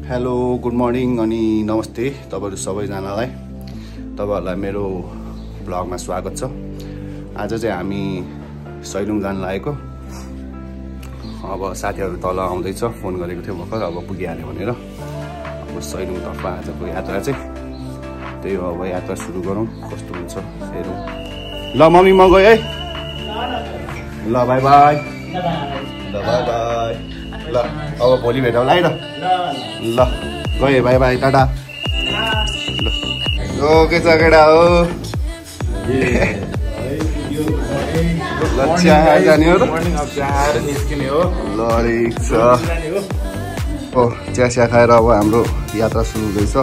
Hello good morning अनि नमस्ते तपाईहरु सबैजनालाई तपाईहरुलाई मेरो ब्लगमा स्वागत छ। आज चाहिँ हामी सैलुङ जान लागेको। अब साथीहरु तल आउँदै छ, फोन गरेको थियो भर्खर, अब पुगिहाल्यो भनेर। अब सैलुङ तर्फ आजको यात्रा चाहिँ त्यही हो। अब यात्रा सुरु गरौँ, कस्तो हुन्छ हेरौँ। ल मम्मी म गए है। ल बाइ बाइ। ल बाइ बाइ। ल अब भोलि भेटौँला है त। ल गए बाइ बाइ टाटा। ल के छ केटा हो? चिया जाने हो त? ल ठिक छ। चिया खाएर अब हाम्रो यात्रा सुरु हुँदैछ।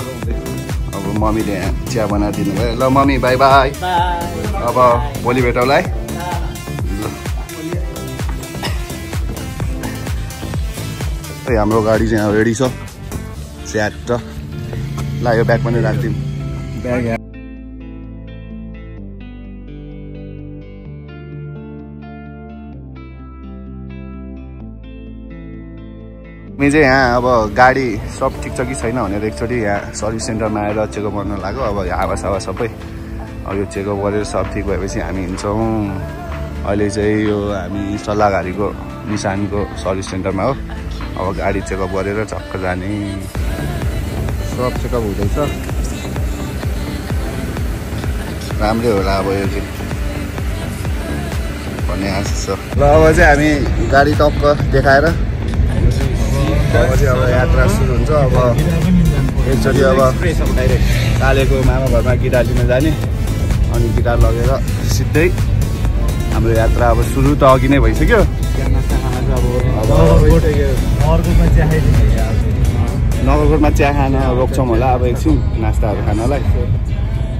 अब मम्मीले चिया बनाइदिनु भयो। ल मम्मी बाइ बाइ। अब भोलि भेटौँला है। हाम्रो गाडी चाहिँ अब रेडी छ, स्याट। ल यो ब्याग पनि राखिदिउँ। ब्याग मी चाहिँ यहाँ अब गाडी सब ठिक छ कि छैन भनेर एकचोटि यहाँ सर्भिस सेन्टरमा आएर चेकअप गर्न लाग्यो। अब हावासावा सबै अब यो चेकअप गरेर सब ठिक भएपछि हामी हिँड्छौँ। अहिले चाहिँ यो हामी सल्लाहघारीको निशानको सर्भिस सेन्टरमा हो। अब गाडी चेकअप गरेर चक्क जाने। सब चेकअप हुँदैछ, राम्रै होला अब यो चाहिँ भन्ने आशा छ। ल अब चाहिँ हामी गाडी टक्क देखाएर अब चाहिँ अब यात्रा सुरु हुन्छ। अब एकचोटि अब कालेको मामा घरमा गिटार लिन जाने, अनि गिटार लगेर सिधै हाम्रो यात्रा अब सुरु त अघि नै भइसक्यो। नगरकोटमा चिया खान रोक्छौँ होला अब एकछिन नास्ताहरू खानलाई।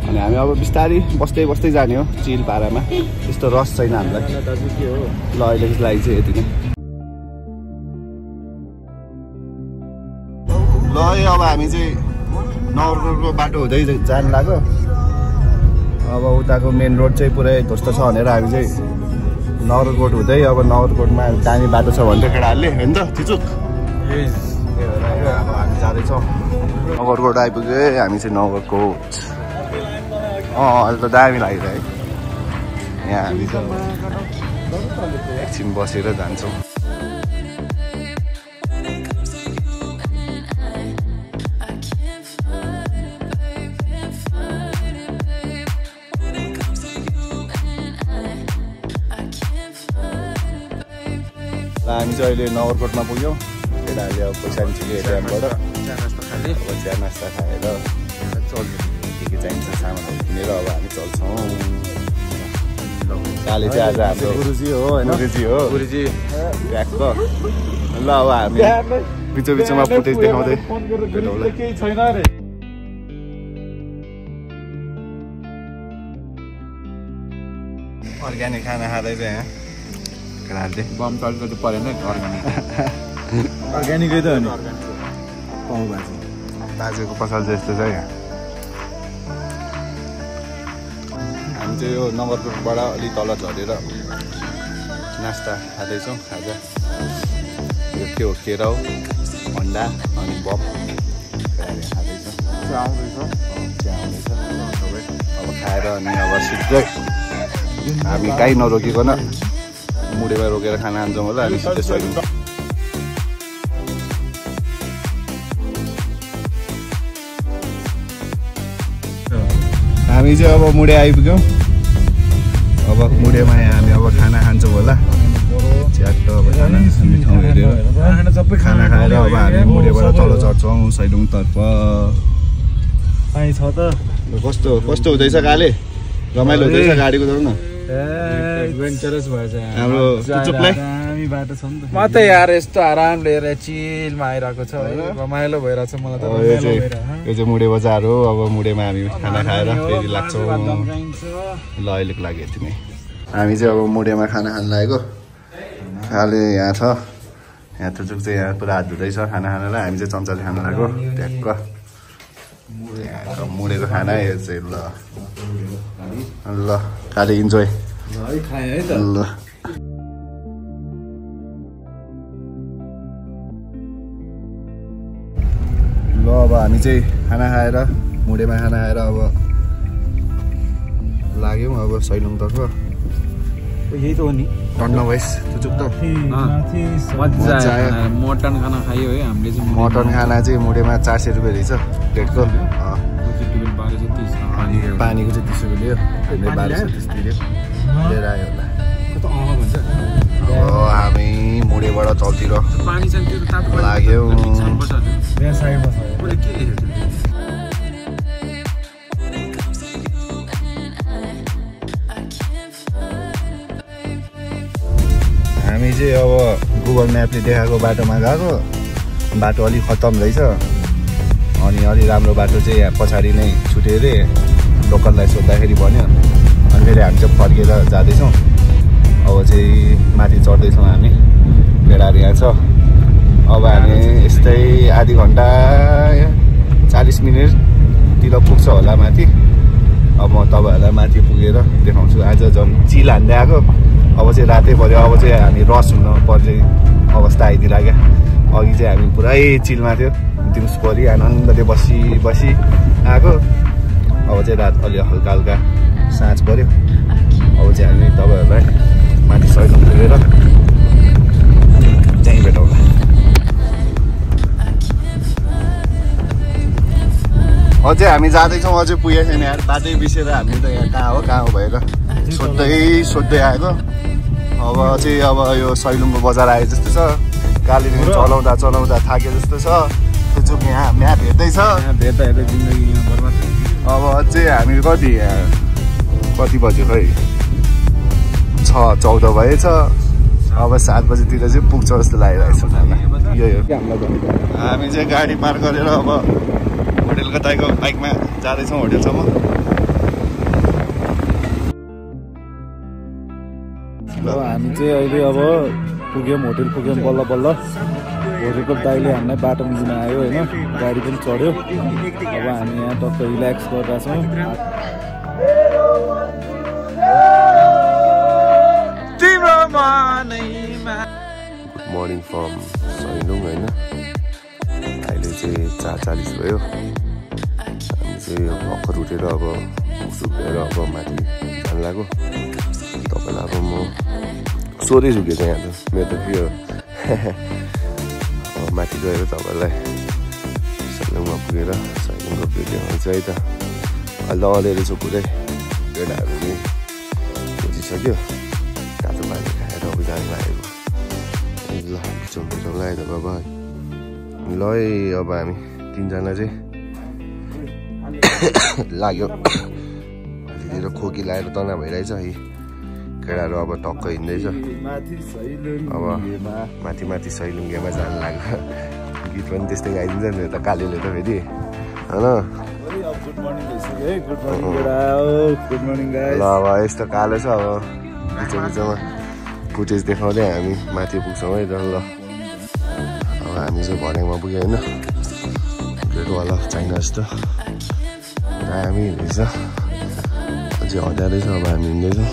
अनि हामी अब बिस्तारै बस्दै बस्दै जाने हो चिल पारामा। त्यस्तो रस छैन हामीलाई। ल अहिलेको लागि चाहिँ यति नै। ल अब हामी चाहिँ नगरकोटको बाटो हुँदै जानु लाग्यो। अब उताको मेन रोड चाहिँ पुरै ध्वस्त छ भनेर हामी चाहिँ नगरकोट हुँदै अब नगरकोटमा जाने बाटो छ भन्थ्यो केटाहरूले, होइन त चिचुक? अब हामी जाँदैछौँ नगरकोट। आइपुग्यो हामी चाहिँ नगरकोट। अहिले त दामी लागिरहेको। यहाँ हामी त एकछिन बसेर जान्छौँ। हामी चाहिँ अहिले नगरकोटमा पुग्यौँ। केटाहरूले अब पैसा निस्क्यो एटिएमबाट। अब चिया नास्ता खाएर के चाहिन्छ सामानहरू किनेर अब हामी चल्छौँ। काले चाहिँ आज हाम्रो गुरुजी हो, होइन? गुरुजी ट्याक्क। ल अब हामी बिचमा फुटेज देखाउँदै अर्ग्यानिक खाना खाँदै चाहिँ यहाँ केटाहरूले बम चल्को त परेन। अर्ग्यानिकै त हो नि। पाउ बाजेको पसल जस्तो छ यहाँ। हामी चाहिँ यो नगरकोटबाट अलिक तल झरेर नास्ता खाँदैछौँ। खाजा यो के हो? केरा हो, अन्डा अनि बम खाँदैछौँ। आउँदैछ अब खाएर अनि अब सिधै हामी काहीँ नरोकिकन मुडेमा रोकेर खाना खान्छौँ होला। अनि सिधै सैलुङ। हामी चाहिँ अब मुडे आइपुग्यौँ। अब मुडेमा हामी अब खाना खान्छौँ होला। च्याट्ट अब खाना ठाउँ हेरेर सबै खाना खाएर अब हामी मुडेबाट तल चढ्छौँ सैलुङतर्फ। छ त कस्तो कस्तो हुँदैछ काले? रमाइलो हुँदैछ गाडीको दौड न? एडभेन्चरस भएछ हाम्रो चुचुकलाई। म त यार यस्तो आराम लिएर चिलमा आइरहेको छ है, रमाइलो भइरहेछ मलाई त। यो चाहिँ मुडे बजार हो। अब मुडेमा हामी खाना खाएर फेरि लाग्छौँ। ल अहिलेको लागि यति नै। हामी चाहिँ अब मुडेमा खाना खान लागेको। खाले यहाँ छ, यहाँ चुचुक चाहिँ यहाँ पुरा हात धुँदैछ खाना खानलाई। हामी चाहिँ चम्चाले खान लाग्यो ट्याक्क। मुडेको खाना यो चाहिँ। ल खालि इन्जोय। ल अब हामी चाहिँ खाना खाएर मुडेमा खाना खाएर अब लाग्यौँ अब सैलुङतर्फ। यही त हो नि टन्न भएस चुचुक त मजा आयो। मटन खाना खायो है हामीले चाहिँ। मटन खाना चाहिँ मुडेमा 400 रुपियाँ रहेछ प्लेटको। अनि पानीको चाहिँ 30 रुपियाँ लियो, हामीले 1230 तिर्यो, लिएर आयो होला। अब हामी मुडेबाट तलतिर लाग्यौँ। हामी चाहिँ अब गुगल म्यापले देखाएको बाटोमा गएको, बाटो अलिक खत्तम रहेछ। अनि अलि राम्रो बाटो चाहिँ यहाँ पछाडि नै छुट्यो अरे, लोकललाई सोद्धाखेरि भन्यो। अनि फेरि हामी चाहिँ फर्केर जाँदैछौँ। अब चाहिँ माथि चढ्दैछौँ हामी, केटाहरू यहाँ छ। अब हामी यस्तै आधी घन्टा 40 मिनटतिर पुग्छ होला माथि। अब म तपाईँहरूलाई माथि पुगेर देखाउँछु। आज झन् चिल हान्दै आएको, अब चाहिँ रातै पऱ्यो। अब चाहिँ हामी रस हुन पर्ने अवस्था आइदिला क्या। अघि चाहिँ हामी पुरै चिलमा थियो, दिउँसभरि आनन्दले बसी आएको। अब चाहिँ रात अलि हल्का हल्का साँझ पऱ्यो। अब चाहिँ हामी तपाईँहरूलाई माथि सैलुङ पुगेर त्यहीँ भेटौँला। अझै हामी जाँदैछौँ, अझै पुगेको छैन यार। बाटै बिर्सेर हामी त यहाँ कहाँ हो भएर सोध्दै आएको। अब चाहिँ अब यो सैलुङको बजार आए जस्तो छ। गाडीले चलाउँदा थाके जस्तो छ। चुचुक यहाँ म्याप हेर्दैछ। अब चाहिँ हामी कति बज्यो खै, 6:14 भएछ। अब 7 बजीतिर चाहिँ पुग्छ जस्तो लागिरहेको छ। यही हो हामी चाहिँ गाडी पार्क गरेर अब होटेलको दाइको बाइकमा जाँदैछौँ होटेलसम्म। हामी चाहिँ अहिले अब होटेल पुग्यौँ बल्ल बल्ल। होटेलको दाइले हामीलाई बाटो मिल्न आयो होइन, गाडी पनि चढ्यो। अब हामी यहाँ टक्क रिल्याक्स गरिरहेको छौँ। गुड मर्निङ फ्रम सैलुङ होइन। अहिले चाहिँ 4:40 भयो। हामी चाहिँ भर्खर उठेर अब सुकेर अब माथि जान लाग्यो। तपाईँलाई अब म सोधैछु के चाहिँ यहाँ त मेरो त के हो। अब माथि गएर तपाईँलाई सैलुङमा पुगेर सैलुङको भिडियो हुन्छ है त। अहिले अलिअलि रहेछ पुरै, केटाहरू पनि बुझिसक्यो। तातो पानी खाएर अब जानु लागेको। ल भेटौँला है त बाबा। ल है अब हामी 3जना चाहिँ लाग्यो। अलितिर खोकी लगाएर तना भइरहेछ है। केटाहरू अब टक्क हिँड्दैछ। अब माथि सैलुङमा जानु लाग्यो। गीत पनि त्यस्तै गाइदिन्छ नि त कालीले त फेरि होइन। ल अब यस्तो कालो छ। अब बिचमा फुटेज देखाउँदै हामी माथि पुग्छौँ है त। ल अब हामी चाहिँ भर्याङमा पुग्यो होइन। वाला चाइना जस्तो दामी रहेछ। अझै हँदाइरहेछ। अब हामी हिँड्दैछौँ।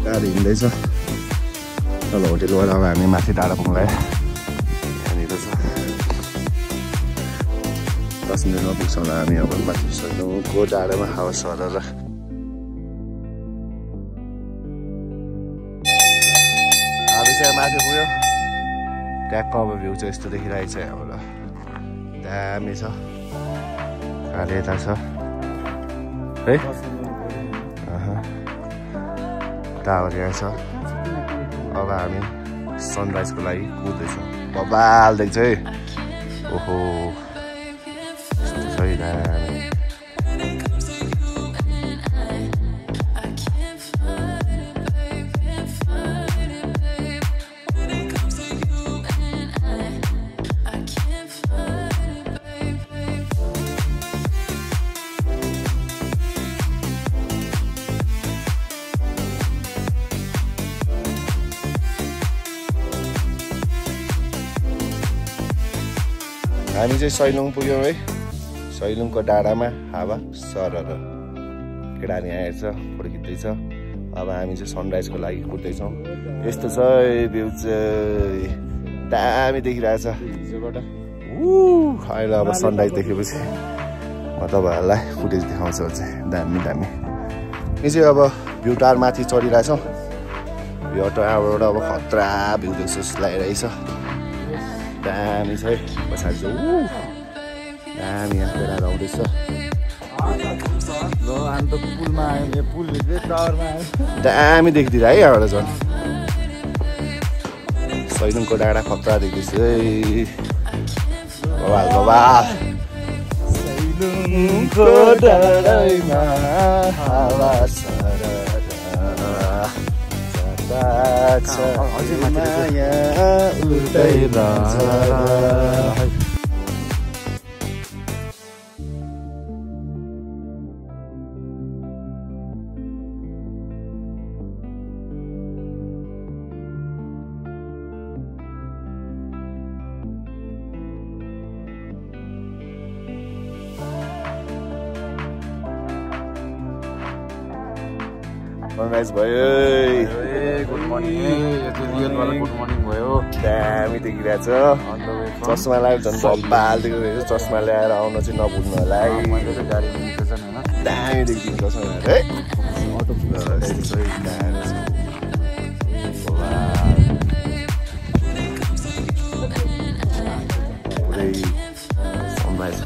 गाडी हिँड्दैछ। तल होटेलबाट अब हामी माथि डाँडा पुग्ला। यहाँनिर छ 10 मिनटमा पुग्छौँ होला हामी। अब माथि सैलुङको डाँडामा हावा सरेर हामी चाहिँ माथि पुग्यो। ट्याक्क अब भ्यू चाहिँ यस्तो देखिरहेको छ यहाँबाट। दामी छ। खाले यता छ है। टावर यहाँ छ। अब हामी सनराइजको लागि कुद्दैछौँ। बबाल देख्छ है। ओहो यस्तो छ है दामी। हामी चाहिँ सैलुङ पुग्यौँ है। सैलुङको डाँडामा हावा सरर। केटा यहाँ हेर्छ, फोटो खिच्दैछ। अब हामी चाहिँ सनराइजको लागि कुद्दैछौँ। यस्तो छ भ्यू चाहिँ दामी देखिरहेछ। अहिले अब सनराइज देखेपछि म तपाईँहरूलाई फुटेज देखाउँछु चाहिँ दामी दामी। यो चाहिँ अब भ्यू टावर माथि चढिरहेछौँ। यो टावरबाट अब खतरा भ्यू देख्छ जस्तो लागिरहेछ। दामी छ है। पछाडि चाहिँ दामी यहाँ बेलाएर आउँदैछ। ल हामी त पुलमा आयो, पुल टावरमा आयो। दामी देखिदिएर है यहाँबाट झन् सैलुङको डाँडा खतरा देख्दैछ है। बबाल बबाल सैलुङको डाँडामा हावा सनराइज भयो। Good morning. यो चाहिँ रियलवाला गुड मर्निङ भयो। दामी देखिरहेछ। चस्मा लगाएर झन् बब्बाल देखिरहेछ। चस्मा ल्याएर आउन चाहिँ नभुल्नु होला है। मैले चाहिँ गाडी निस्केछ नि होइन। दामी देखिदिन्छ चस्मा ल्याएर है। अटो पुरै सनराइज